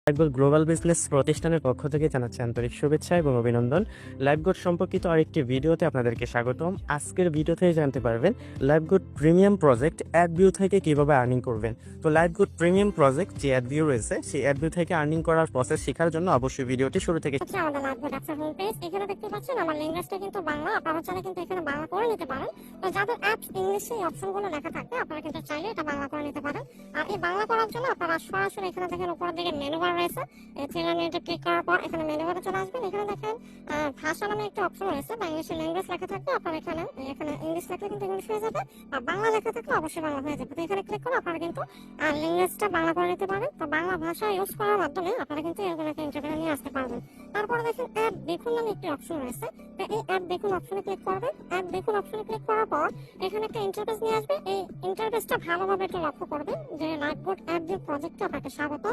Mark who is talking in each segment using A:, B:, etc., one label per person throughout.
A: লাইফগোড global business প্রতিষ্ঠানের পক্ষ থেকে জানাচ্ছি আন্তরিক শুভেচ্ছা এবং অভিনন্দন। লাইফগোড সম্পর্কিত আরেকটি ভিডিওতে আপনাদেরকে স্বাগতম। আজকের ভিডিওতে জানতে পারবেন লাইফগোড প্রিমিয়াম প্রজেক্ট অ্যাডভিউ থেকে কিভাবে আর্নিং করবেন। তো লাইফগোড প্রিমিয়াম প্রজেক্ট যে অ্যাডভিউ রয়েছে সেই অ্যাডভিউ থেকে আর্নিং করার প্রসেস শেখার জন্য অবশ্যই ভিডিওটি শুরু থেকে
B: আমাদের লাইফগোড অ্যাপসের হোম পেজ। এখানে দেখতে পাচ্ছেন আমার ল্যাঙ্গুয়েজটা কিন্তু বাংলা, আপনারা চাইলে কিন্তু এখানে বাংলা করে নিতে পারেন। তো যাদের অ্যাপস ইংলিশে এই অপশনগুলো লেখা থাকবে আপনারা কিন্তু চাইলে এটা বাংলা করে নিতে পারেন। আর এই বাংলা করার জন্য আপনারা সরাসরি এখানে দেখেন উপরের দিকে মেনু বার রয়েছে, থ্রি লাইনটা ক্লিক করার পর এখানে মেনু বারে চলে আসবেন। এখানে দেখেন ভাষা নামে একটা অপশন রয়েছে, বাংলাদেশি ল্যাঙ্গুয়েজ লেখা থাকবে। আপনারা এখানে ইংলিশ লেখলে কিন্তু ইংলিশ হয়ে যাবে, আর বাংলা লেখা থাকলে অবশ্যই বাংলা হয়ে যাবে। তো এখানে ক্লিক করে আপনারা কিন্তু ল্যাঙ্গুয়েজটা বাংলা করে নিতে পারেন। তো বাংলা ভাষা ইউজ করার মাধ্যমে আপনারা কিন্তু এরকম একটা ইন্টারভিউ নিয়ে আসতে পারবেন। তারপরে দেখেন অ্যাড দেখুন নামে একটি অপশন রয়েছে, তো এই অ্যাড দেখুন অপশনে ক্লিক করবেন। অ্যাড দেখুন অপশনে ক্লিক করার পর এখানে একটা ইন্টারফেস নিয়ে আসবে। এই ইন্টারফেসটা ভালোভাবে একটু লক্ষ্য করবেন যে লাইফগোড অ্যাপ যে প্রজেক্টে আপনাকে স্বাগত।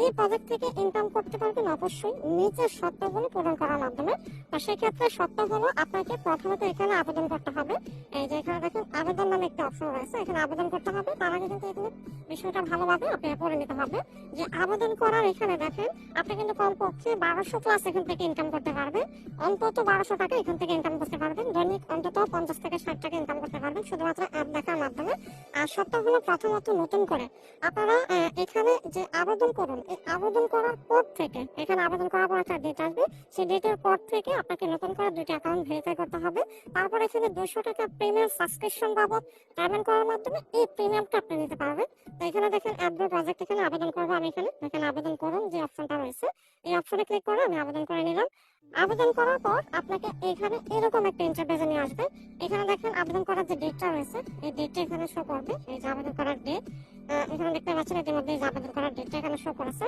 B: এই প্রজেক্ট থেকে ইনকাম করতে পারবেন অবশ্যই নিচের শর্তগুলো পূরণ করার মাধ্যমে। তো সেক্ষেত্রে শর্তগুলো আপনাকে প্রথমত এখানে আবেদন করতে হবে। এই যে এখানে দেখেন আবেদন নামে একটা অপশন রয়েছে, এখানে আবেদন করতে হবে। তার আগে কিন্তু এখানে বিষয়টা ভালোভাবে আপনাকে পড়ে নিতে হবে যে আবেদন করার এখানে দেখেন আপনি কিন্তু কমপক্ষে 1200 প্লাস এখান থেকে ইনকাম করতে পারবেন। অন্তত 1200 টাকা এখান থেকে ইনকাম করতে পারবেন। দৈনিক অন্তত 50 থেকে 60 টাকা ইনকাম করতে পারবেন শুধুমাত্র অ্যাপ দেখার মাধ্যমে। আর সপ্তাহগুলো প্রথমত নতুন করে আপনারা এখানে যে আবেদন করুন, এই আবেদন করার পর থেকে এখানে আবেদন করার পর একটা ডেট আসবে, সেই ডেটের পর থেকে আপনাকে নতুন করে 2টা অ্যাকাউন্ট ভেরিফাই করতে হবে। তারপর এখানে 200 টাকা প্রিমিয়াম সাবস্ক্রিপশন বাবদ পেমেন্ট করার মাধ্যমে এই প্রিমিয়ামটা আপনি নিতে পারবেন। তো এখানে দেখেন অ্যাডভিউ প্রজেক্ট এখানে আবেদন করবো আমি। এখানে আবেদন করুন যে অপশনটা রয়েছে, এই অপশনে ক্লিক করে আমি আবেদন করে নিলাম। আবেদন করার পর আপনাকে এখানে এরকম একটা ইন্টারফেসে নিয়ে আসবে। এখানে দেখেন আবেদন করার যে ডেটটা রয়েছে এই ডেটটা এখানে শো করবে। এই যে আবেদন করার ডেট এখানে দেখতে পাচ্ছেন, ইতিমধ্যে যে আবেদন করার ডেটটা এখানে শো করেছে।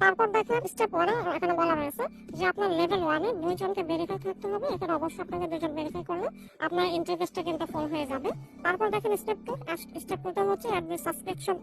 B: তারপর দেখেন স্টেপ 1 এখানে বলা রয়েছে যে আপনার লেভেল 1 এ 2 জনকে ভেরিফাই করতে হবে। এখানে অবশ্যই আপনাকে 2 জন ভেরিফাই করলে আপনার ইন্টারফেসটা কিন্তু ফুল হয়ে যাবে। তারপর দেখেন স্টেপ 2, স্টেপ 2 টা হচ্ছে অ্যাডমিন সাবস্ক্রিপশন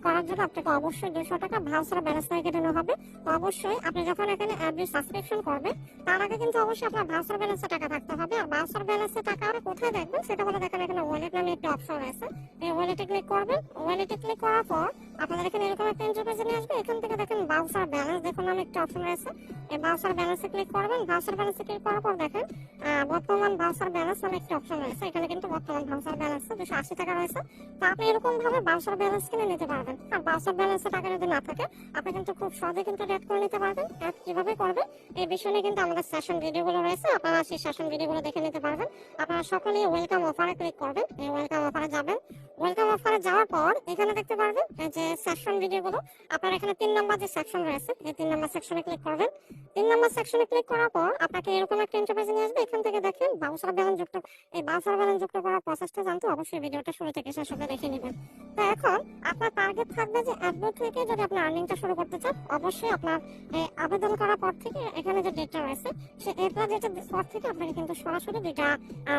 B: করার জন্য আপনাকে অবশ্যই 200 টাকা ভাউচার ব্যালেন্স থেকে কেটে নেওয়া হবে। তো অবশ্যই আপনি যখন এখানে অ্যাডমিন সাবস্ক্রিপশন করবেন তার আগে কিন্তু অবশ্যই আপনার ভাউচার ব্যালেন্সে টাকা থাকতে হবে। আর ভাউচার ব্যালেন্সে টাকা আর কোথায় দেখবেন সেটা হলো দেখেন এখানে ওয়ালেট নামে একটা অপশন রয়েছে, এই ওয়ালেটে ক্লিক করবেন। ওয়ালেটে ক্লিক করার পর আপনাদের এখানে এরকম একটা ইন্টারফেস নিয়ে আসবে। এখান থেকে দেখেন ভাউচার ব্যালেন্স দেখুন নামে একটা অপশন রয়েছে, এই ভাউচার ব্যালেন্সে ক্লিক করবেন। ভাউচার ব্যালেন্সে ক্লিক করার পর দেখেন বর্তমান ভাউচার ব্যালেন্স নামে একটা অপশন রয়েছে, এখানে কিন্তু বর্তমান ভাউচার ব্যালেন্স 280 টাকা রয়েছে। তো আপনি এরকম ভাবে ভাউচার ব্যালেন্স কিনে নিতে পারবেন। আর ভাউচার ব্যালেন্সে টাকা যদি না থাকে আপনি কিন্তু খুব সহজে কিন্তু অ্যাড করে নিতে পারবেন। অ্যাড কিভাবে করবেন এই বিষয়ে কিন্তু আমাদের সেশন ভিডিওগুলো রয়েছে, আপনারা সেই সেশন ভিডিওগুলো দেখে নিতে পারবেন। আপনারা সকলেই ওয়েলকাম অফারে ক্লিক করবেন, এই ওয়েলকাম অফারে যাবেন। ওয়েলকাম অফারে যাওয়ার পর এখানে দেখতে পারবেন যে সেকশন ভিডিওগুলো, আপনারা এখানে 3 নাম্বার যে সেকশন রয়েছে এই 3 নাম্বার সেকশনে ক্লিক করবেন। 3 নাম্বার সেকশনে ক্লিক করার পর আপনাকে এরকম একটা ইন্টারফেস নিয়ে আসবে। এখান থেকে দেখেন ভাউচার ব্যালেন্স যুক্ত, এই ভাউচার ব্যালেন্স যুক্ত করার প্রসেসটা জানতে অবশ্যই ভিডিওটা শুরু থেকে শেষ অবধি দেখে নেবেন। তো এখন আপনার টার্গেট থাকবে যে অ্যাডভিউ থেকে যদি আপনি আর্নিংটা শুরু করতে চান অবশ্যই আপনার আবেদন করার পর থেকে এখানে যে ডেটটা রয়েছে সেই ডেটের পর থেকে আপনাকে কিন্তু সরাসরি 2টা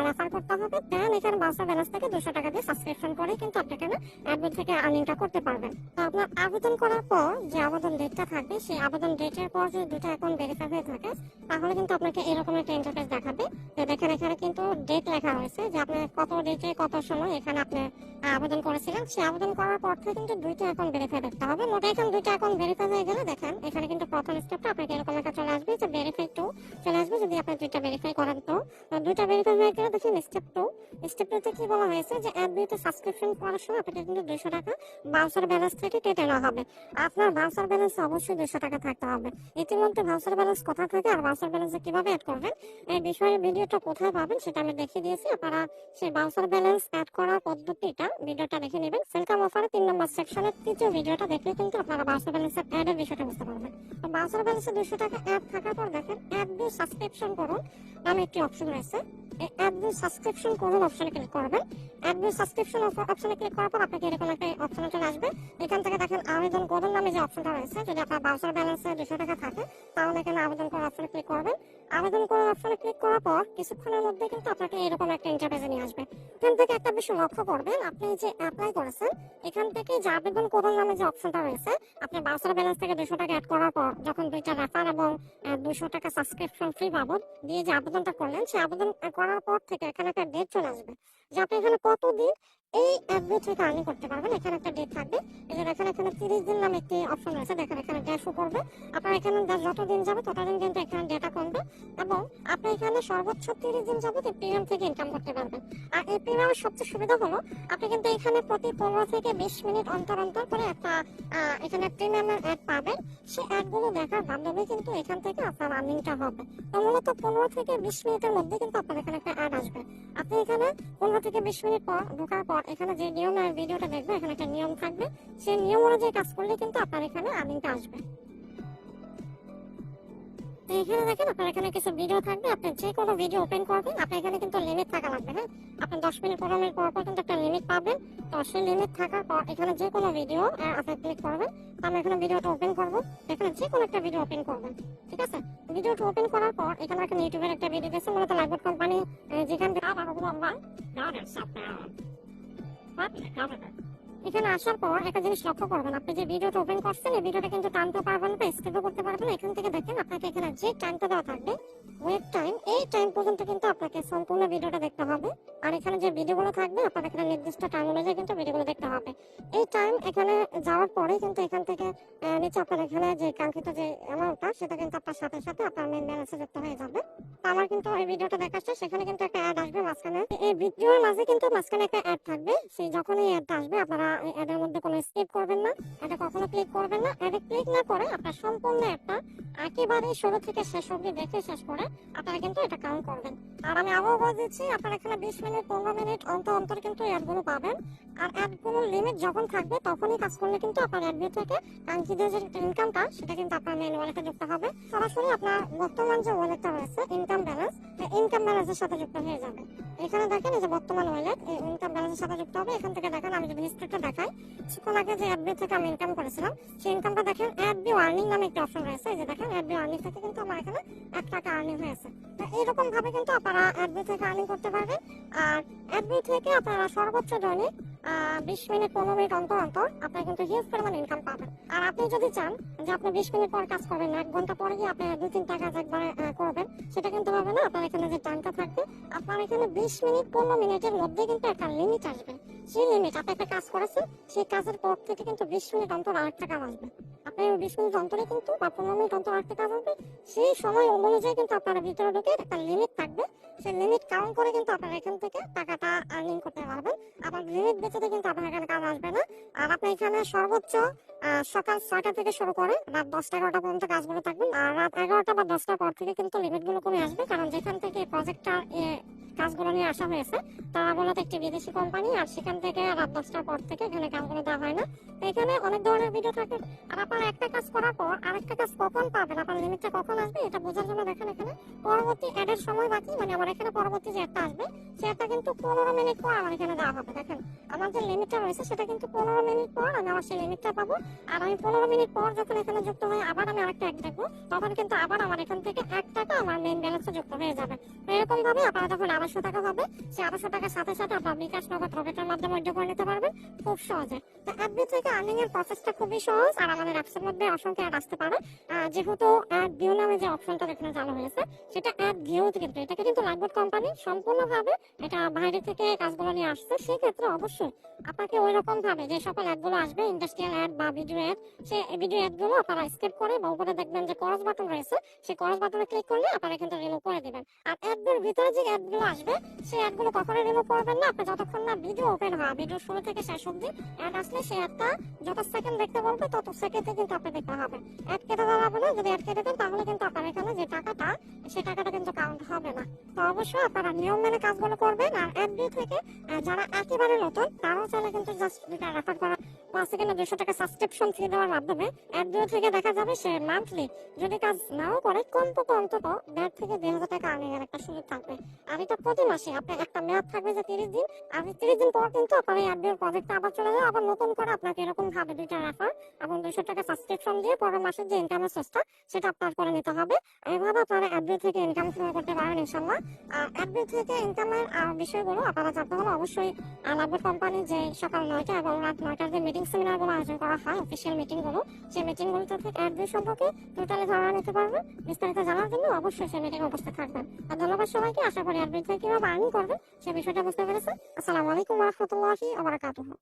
B: রেফার করতে হবে। দেন এখানে ভাউচার ব্যালেন্স থেকে 200 টাকা দিয়ে সাবস্ক্রিপশন করে কিন্তু আপনি এখানে অ্যাডভিউ থেকে আর্নিংটা করতে পারবেন। তো আপনার আবেদন করার পর যে আবেদন ডেটটা থাকবে সেই আবেদন ডেটের পর যদি 2টা অ্যাকাউন্ট ভেরিফাই হয়ে থাকে তাহলে কিন্তু আপনাকে এরকম একটা ইন্টারফেস দেখাবে। তো দেখেন এখানে কিন্তু ডেট লেখা রয়েছে যে আপনি কত ডেটে কত সময় এখানে আপনি আবেদন করেছিলেন। সেই আবেদন করার পর থেকে কিন্তু 2টা অ্যাকাউন্ট ভেরিফাই করতে হবে। মোট এখানে 2টা অ্যাকাউন্ট ভেরিফাই হয়ে গেলে দেখেন এখানে কিন্তু প্রথম স্টেপটা আপনাকে এরকম একটা চলে আসবে যে ভেরিফাই টু চলে আসবে যদি আপনি 2টা ভেরিফাই করেন। তো 2টা ভেরিফাই হয়ে গেলে দেখেন স্টেপ 2, স্টেপ 2 তে কি বলা হয়েছে যে অ্যাডভিউতে সাবস্ক্রিপশন করার সময় আপনাকে কিন্তু 200 টাকা ভাউচার ব্যালেন্স থেকে কেটে নেওয়া হবে। আপনার ভাউচার ব্যালেন্স অবশ্যই 200 টাকা থাকতে হবে। ইতিমধ্যে ভাউচার ব্যালেন্স কোথায় থাকে আর ভাউচার ব্যালেন্সে কিভাবে অ্যাড করবেন এই বিষয়ে ভিডিওটা কোথায় পাবেন সেটা আমি দেখিয়ে দিয়েছি। আপনারা সেই ভাউচার ব্যালেন্স অ্যাড করার পদ্ধতিটা ভিডিওটা দেখে নেবেন। ওয়েলকাম অফারে 3 নম্বর সেকশনের তৃতীয় ভিডিওটা দেখলে কিন্তু আপনারা ভাউচার ব্যালেন্সের অ্যাডের বিষয়টা বুঝতে পারবেন। তো ভাউচার ব্যালেন্সে 200 টাকা অ্যাড থাকার পর দেখেন অ্যাডভিউ সাবস্ক্রিপশন করুন নামে একটি অপশন রয়েছে, এই অ্যাডভিউ সাবস্ক্রিপশন করুন অপশনে ক্লিক করবেন। অ্যাডভিউ সাবস্ক্রিপশন অপশনে ক্লিক করার পর আপনাকে এরকম একটা অপশন চলে আসবে। এখান থেকে দেখেন আবেদন করুন নামে যে অপশনটা রয়েছে, যদি আপনার ভাউচার ব্যালেন্সে 200 টাকা থাকে তাহলে এখানে আবেদন করার অপশনে ক্লিক করবেন। আবেদন করার অপশনে ক্লিক করার পর কিছুক্ষণের মধ্যে কিন্তু আপনাকে এরকম একটা ইন্টারফেসে নিয়ে আসবে। এখান থেকে একটা বিষয় লক্ষ্য করবেন, আপনি যে অ্যাপ্লাই করেছেন এখান থেকে যে আবেদন করুন নামে যে অপশনটা রয়েছে আপনি ভাউচার ব্যালেন্স থেকে 200 টাকা অ্যাড করার পর যখন 2টা রেফার এবং 200 টাকা সাবস্ক্রিপশন ফ্রি বাবদ দিয়ে যে আবেদনটা করলেন সেই আবেদন করার পর থেকে এখানে একটা ডেট চলে আসবে যে আপনি এখানে কতদিন এই অ্যাপগুলো থেকে আর্নিং করতে পারবেন। এখানে একটা ডেট থাকবে, এই যে দেখেন এখানে 30 দিন নামে একটি অপশন রয়েছে, দেখেন এখানে ডেট শো করবে। আপনার এখানে যত দিন যাবে ততদিন কিন্তু এখানে ডেটা কমবে এবং আপনি এখানে সর্বোচ্চ 30 দিন যাবত এই প্রিমিয়াম থেকে ইনকাম করতে পারবেন। আর এই প্রিমিয়ামের সবচেয়ে সুবিধা হলো আপনি কিন্তু এখানে প্রতি 15 থেকে 20 মিনিট অন্তর অন্তর করে একটা এখানে প্রিমিয়ামের অ্যাড পাবেন। সেই অ্যাডগুলো দেখার মাধ্যমে কিন্তু এখান থেকে আপনার আর্নিংটা হবে। তো মূলত 15 থেকে 20 মিনিটের মধ্যে কিন্তু আপনার এখানে একটা অ্যাড আসবে। আপনি এখানে 15 থেকে 20 মিনিট পর ঢোকার পর এখানে যে নিয়মের ভিডিওটা দেখবে, এখানে একটা নিয়ম থাকবে, সেই নিয়ম অনুযায়ী কাজ করলে কিন্তু আপনার এখানে আর্নিংটা আসবে। তো এখানে দেখেন আপনার এখানে কিছু ভিডিও থাকবে, আপনি যে কোনো ভিডিও ওপেন করবেন, আপনার এখানে কিন্তু লিমিট থাকা লাগবে। হ্যাঁ, আপনি 10 মিনিট 15 মিনিট পর পর কিন্তু একটা লিমিট পাবেন। তো সেই লিমিট থাকার পর এখানে যে কোনো ভিডিও আপনি ক্লিক করবেন। তো আমি এখানে ভিডিওটা ওপেন করবো, এখানে যে কোনো একটা ভিডিও ওপেন করবেন, ঠিক আছে। ভিডিওটা ওপেন করার পর এখানে এখানে ইউটিউবের একটা ভিডিও গেছে, মূলত লাইভবোট কোম্পানি যেখান থেকে এখানে আসার পর একটা জিনিস লক্ষ্য করবেন, আপনি যে ভিডিওটা ওপেন করছেন এই ভিডিওটা কিন্তু টানতে পারবেন না, স্কিপও করতে পারবেন না। এখান থেকে দেখেন আপনাকে এখানে যে টাইমটা দেওয়া থাকবে ওয়েব টাইম, এই টাইম পর্যন্ত কিন্তু আপনাকে সম্পূর্ণ ভিডিওটা দেখতে হবে। আর এখানে যে ভিডিওগুলো থাকবে আপনার এখানে নির্দিষ্ট টাইম অনুযায়ী কিন্তু ভিডিওগুলো দেখতে হবে। এই টাইম এখানে যাওয়ার পরে কিন্তু এখান থেকে নিচে আপনার এখানে যে কাঙ্ক্ষিত যে অ্যামাউন্টটা সেটা কিন্তু আপনার সাথে সাথে আপনার মেইন ব্যালেন্সে যুক্ত হয়ে যাবে। তো আমার কিন্তু এই ভিডিওটা দেখাচ্ছে, সেখানে কিন্তু একটা অ্যাড আসবে মাঝখানে, এই ভিডিওর মাঝে কিন্তু মাঝখানে একটা অ্যাড থাকবে। সেই যখনই অ্যাডটা আসবে আপনারা অ্যাডের মধ্যে কোনো স্কিপ করবেন না, এটা কখনো ক্লিক করবেন না। অ্যাডে ক্লিক না করে আপনার সম্পূর্ণ অ্যাডটা একেবারে শুরু থেকে শেষ অবধি দেখে শেষ করে আপনারা কিন্তু এটা কাউন্ট করবেন। আর আমি আবারও বলে দিচ্ছি, আপনারা এখানে 20 মিনিট 15 মিনিট অন্তর অন্তর কিন্তু অ্যাডগুলো পাবেন। আর অ্যাডগুলোর লিমিট যখন থাকবে তখনই কাজ করলে কিন্তু আপনার অ্যাড ভিউ থেকে কাঙ্ক্ষিত যে ইনকামটা সেটা কিন্তু আপনার মেইন ওয়ালেটে যুক্ত হবে। সরাসরি আপনার বর্তমান যে ওয়ালেটটা রয়েছে ইনকাম ব্যালেন্সের সাথে যুক্ত হয়ে যাবে। এখানে দেখেন এই যে বর্তমান ওয়ালেট এই ইনকাম ব্যালেন্সের সাথে যুক্ত হবে। এখান থেকে দেখেন আমি যদি হিস্ট্রিটা দেখাই, কিছুক্ষণ আগে যে অ্যাড ভিউ থেকে আমি ইনকাম করেছিলাম সেই ইনকামটা দেখেন অ্যাড ভিউ আর্নিং নামে একটা অপশন রয়েছে, এই যে দেখেন অ্যাড ভিউ আর্নিং থেকে কিন্তু আমার এখানে 1 টাকা আর্নিং হয়েছে। তো এইরকম ভাবে কিন্তু আপনারা অ্যাড ভিউ থেকে আর্নিং করতে পারবেন। আর অ্যাড ভিউ থেকে আপনারা সর্বোচ্চ দৈনিক 20 মিনিট 15 মিনিট অন্তর অন্তর আপনারা কিন্তু হিউজ পরিমাণ ইনকাম পাবেন। আর আপনি যদি চান যে আপনি 20 মিনিট পর কাজ করবেন না, 1 ঘন্টা পরে গিয়ে আপনি 2-3 টাকা একবারে করবেন, সেটা কিন্তু হবে না। আপনার এখানে যে টাইমটা থাকবে আপনার এখানে 20 মিনিট 15 মিনিটের মধ্যে কিন্তু একটা লিমিট আসবে। সেই লিমিট আপনি একটা কাজ করেছেন, সেই কাজের পর থেকে কিন্তু 20 মিনিট অন্তর আরেকটা কাজ আসবে। আপনি 20 মিনিট অন্তরে কিন্তু বা 15 মিনিট অন্তর আরেকটা কাজ আসবে। সেই সময় অনুযায়ী কিন্তু আপনার ভিতরে ঢুকে একটা লিমিট থাকবে, সেই লিমিট কাউন্ট করে কিন্তু আপনারা এখান থেকে টাকাটা আর্নিং করতে পারবেন। আবার লিমিট বেঁচে কিন্তু আপনার এখানে কাজ আসবে না। আর আপনি এখানে সর্বোচ্চ সকাল 6টা থেকে শুরু করে রাত 10টা-11টা পর্যন্ত কাজগুলো থাকবেন। আর রাত 11টা বা 10টার পর থেকে কিন্তু লিমিটগুলো কমে আসবে, কারণ যেখান থেকে প্রজেক্টটা কাজগুলো নিয়ে আসা হয়েছে তারা মূলত একটি বিদেশি কোম্পানি, আর সেখান থেকে রাত 10টার পর থেকে এখানে কাজগুলো দেওয়া হয় না। তো এখানে অনেক ধরনের ভিডিও থাকে। আর আপনারা একটা কাজ করার পর আরেকটা কাজ কখন পাবেন, আপনার লিমিটটা কখন আসবে এটা বোঝার জন্য দেখেন এখানে পরবর্তী অ্যাডের সময় বাকি, মানে আমার এখানে পরবর্তী যে অ্যাডটা আসবে সেটা কিন্তু 15 মিনিট পর আমার এখানে দেওয়া হবে। দেখেন আমার যে লিমিটটা রয়েছে সেটা কিন্তু 15 মিনিট পর আমি আমার সেই লিমিটটা পাবো। আর আমি 15 মিনিট পর যখন এখানে যুক্ত হয়ে আবার আমি আরেকটা অ্যাড দেখবো, তখন কিন্তু আবার আমার এখান থেকে 1 টাকা আমার মেইন ব্যালেন্সে যুক্ত হয়ে যাবে। এরকম ভাবে আপনারা যখন 250 টাকা হবে, সেই 250 টাকার সাথে সাথে আপনার বিকাশ নগদ রকেটের মাধ্যমে উইথড্র করে নিতে পারবেন খুব সহজে। তো অ্যাড থেকে আর্নিং এর প্রসেসটা খুবই সহজ। আর আমাদের অ্যাপসের মধ্যে অসংখ্য অ্যাড আসতে পারে, যেহেতু অ্যাড ভিউ নামে যে অপশনটা এখানে চালু হয়েছে সেটা অ্যাড ভিউ, কিন্তু এটাকে কিন্তু লাইভবোট কোম্পানি সম্পূর্ণভাবে এটা বাইরে থেকে কাজগুলো নিয়ে আসছে। সেক্ষেত্রে অবশ্যই আপনাকে ওই রকম ভাবে যে সকল অ্যাডগুলো আসবে, ইন্ডাস্ট্রিয়াল অ্যাড বা ভিডিও অ্যাড, সেই ভিডিও অ্যাডগুলো আপনারা স্কিপ করে বা উপরে দেখবেন যে ক্রস বাটন রয়েছে, সেই ক্রস বাটনে ক্লিক করলে আপনারা কিন্তু রিমুভ করে দিবেন। আর অ্যাডের ভিতরে যে অ্যাডগুলো আসবে সেই অ্যাডগুলো কখনোই রিমুভ করবেন না আপনি যতক্ষণ না ভিডিও ওপেন হয়। ভিডিও শুরু থেকে শেষ অবধি অ্যাড আসলে সেই অ্যাডটা যত সেকেন্ড দেখতে বলবে তত সেকেন্ডে কিন্তু আপনি দেখতে হবে। অ্যাড কেটে দেওয়া হবে না, যদি অ্যাড কেটে দেন তাহলে কিন্তু আপনার এখানে যে টাকাটা সেই টাকাটা কিন্তু কাউন্ট হবে না। তো অবশ্যই আপনারা নিয়ম মেনে কাজগুলো করবেন। আর অ্যাড ভিউ থেকে যারা একেবারে নতুন তারাও চাইলে কিন্তু জাস্ট দুটা রেফার করা 5 সেকেন্ডে 200 টাকা সাবস্ক্রিপশন ফি দেওয়ার মাধ্যমে অ্যাড ভিউ থেকে দেখা যাবে সে মান্থলি যদি কাজ নাও করে কমপক্ষে অন্তত 1,500 থেকে 2,000 টাকা আর্নিং এর একটা সুযোগ থাকবে। আর এটা প্রতি মাসে আপনার একটা মেয়াদ থাকবে যে 30 দিন। আর 30 দিন পর কিন্তু আপনার এই অ্যাড ভিউ প্রজেক্টটা আবার চলে যাবে, আবার নতুন করে আপনাকে এরকম ভাবে দুইটা রেফার এবং 200 টাকা সাবস্ক্রিপশন দিয়ে পরের মাসের যে ইনকামের সোর্সটা সেটা আপনার করে নিতে হবে। এইভাবে আপনারা অ্যাড ভিউ থেকে ইনকাম শুরু করতে পারেন ইনশাআল্লাহ। আর অ্যাড ভিউ থেকে ইনকামের বিষয়গুলো আপনারা জানতে হলে অবশ্যই লাইভবোট কোম্পানি যে সকাল 9টা এবং রাত 9টার যে মিটিং মিটিং সেমিনারগুলো আয়োজন করা হয়, অফিসিয়াল মিটিংগুলো, সেই মিটিংগুলোতে থেকে অ্যাড ভিউ সম্পর্কে টোটালি ধারণা নিতে পারবেন। বিস্তারিত জানার জন্য অবশ্যই সেই মিটিংয়ে উপস্থিত থাকবেন। আর ধন্যবাদ সবাইকে। আশা করি অ্যাড ভিউ থেকে কিভাবে আর্নিং করবেন সে বিষয়টা বুঝতে পেরেছেন। আসসালামু আলাইকুম ওয়া রাহমাতুল্লাহি ওয়া বারাকাতুহু।